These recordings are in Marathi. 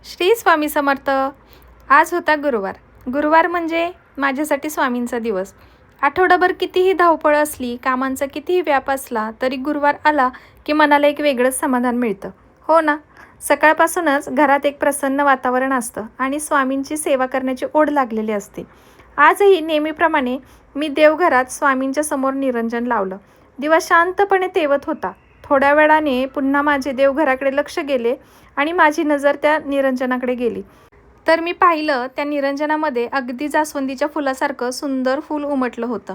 श्री स्वामी समर्थ। आज होता गुरुवार। गुरुवार म्हणजे माझ्यासाठी स्वामींचा दिवस। आठवडाभर कितीही धावपळ असली, कामांचा कितीही व्याप असला, तरी गुरुवार आला की मनाला एक वेगळंच समाधान मिळतं, हो ना? सकाळपासूनच घरात एक प्रसन्न वातावरण असतं आणि स्वामींची सेवा करण्याची ओढ लागलेली असते। आजही नेहमीप्रमाणे मी देवघरात स्वामींच्या समोर निरंजन लावलं। दिवा शांतपणे तेवत होता। थोड्या वेळाने पुन्हा माझे देवघराकडे लक्ष गेले आणि माझी नजर त्या निरंजनाकडे गेली। तर मी पाहिलं, त्या निरंजनामध्ये अगदी जास्वंदीच्या फुलासारखं सुंदर फूल उमटलं होतं।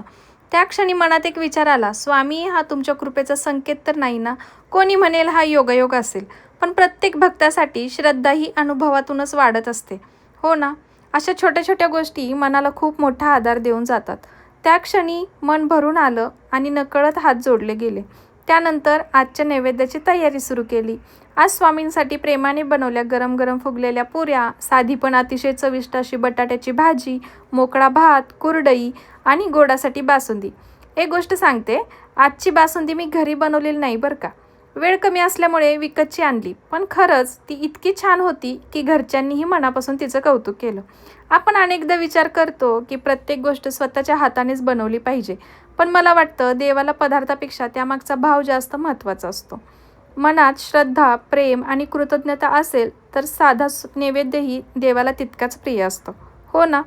त्या क्षणी मनात एक विचार आला, स्वामी, हा तुमच्या कृपेचा संकेत तर नाही ना? कोणी म्हणेल हा योगायोग असेल, पण प्रत्येक भक्तासाठी श्रद्धा ही अनुभवातूनच वाढत असते, हो ना? अशा छोट्या छोट्या गोष्टी मनाला खूप मोठा आधार देऊन जातात। त्या क्षणी मन भरून आलं आणि नकळत हात जोडले गेले। त्यानंतर आजच्या नैवेद्याची तयारी सुरू केली। आज स्वामींसाठी प्रेमाने बनवल्या गरम गरम फुगलेल्या पुऱ्या, साधी पण अतिशय चविष्ट अशी बटाट्याची भाजी, मोकळा भात, कुरडई आणि गोडासाठी बासुंदी। एक गोष्ट सांगते, आजची बासुंदी मी घरी बनवलेली नाही बरं का, वेळ कमी असल्यामुळे विकतची आणली, पण खरंच ती इतकी छान होती की घरच्यांनीही मनापासून तिचं कौतुक केलं। आपण अनेकदा विचार करतो की प्रत्येक गोष्ट स्वतःच्या हातानेच बनवली पाहिजे, पण मला वाटतं देवाला पदार्थापेक्षा त्यामागचा भाव जास्त महत्त्वाचा असतो। मनात श्रद्धा, प्रेम आणि कृतज्ञता असेल तर साधा नैवेद्यही देवाला तितकाच प्रिय असतो, हो ना?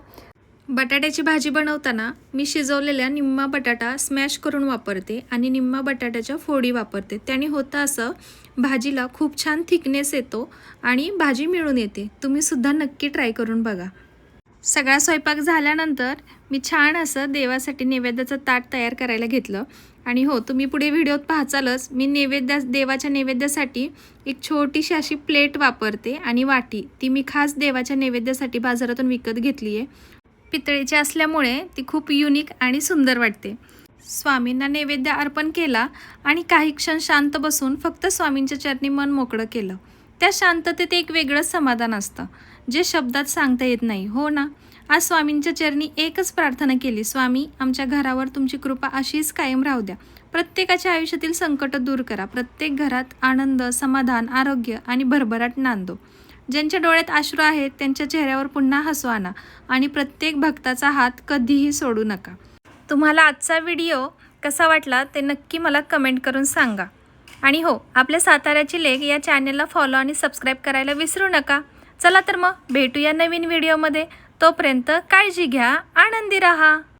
बटाट्याची भाजी बनवताना मी शिजवलेल्या निम्मा बटाटा स्मॅश करून वापरते आणि निम्मा बटाट्याच्या फोडी वापरते। त्याने होतं असं, भाजीला खूप छान थिकनेस येतो आणि भाजी मिळून येते। तुम्ही सुद्धा नक्की ट्राय करून बघा। सगळा स्वयंपाक झाल्यानंतर मी छान असं देवासाठी नैवेद्याचं ताट तयार करायला घेतलं। आणि हो, तुम्ही पुढे व्हिडिओत पाहचालच, मी देवाच्या नैवेद्यासाठी एक छोटीशी अशी प्लेट वापरते आणि वाटी, ती मी खास देवाच्या नैवेद्यासाठी बाजारातून विकत घेतली आहे। पितळेची असल्यामुळे ती खूप युनिक आणि सुंदर वाटते। स्वामींना नैवेद्य अर्पण केला आणि काही क्षण शांत बसून फक्त स्वामींच्या चरणी मन मोकळं केलं। त्या शांततेत एक वेगळंच समाधान असतं, जे शब्दात सांगता येत नाही, हो ना? आज स्वामींच्या चरणी एकच प्रार्थना केली, स्वामी, आमच्या घरावर तुमची कृपा अशीच कायम राहू द्या। प्रत्येकाच्या आयुष्यातील संकट दूर करा। प्रत्येक घरात आनंद, समाधान, आरोग्य आणि भरभराट नांदो। ज्यांच्या डोळ्यात अश्रू आहेत त्यांच्या चेहऱ्यावर पुन्हा हसू आणा आणि प्रत्येक भक्ताचा हात कधीही सोडू नका। तुम्हाला आजचा व्हिडिओ कसा वाटला ते नक्की मला कमेंट करून सांगा। आणि हो, आपल्या साताऱ्याची लेक या चॅनलला फॉलो आणि सबस्क्राईब करायला विसरू नका। चला तर मग भेटूया नवीन व्हिडिओमध्ये। तोपर्यंत काळजी घ्या, आनंदी राहा।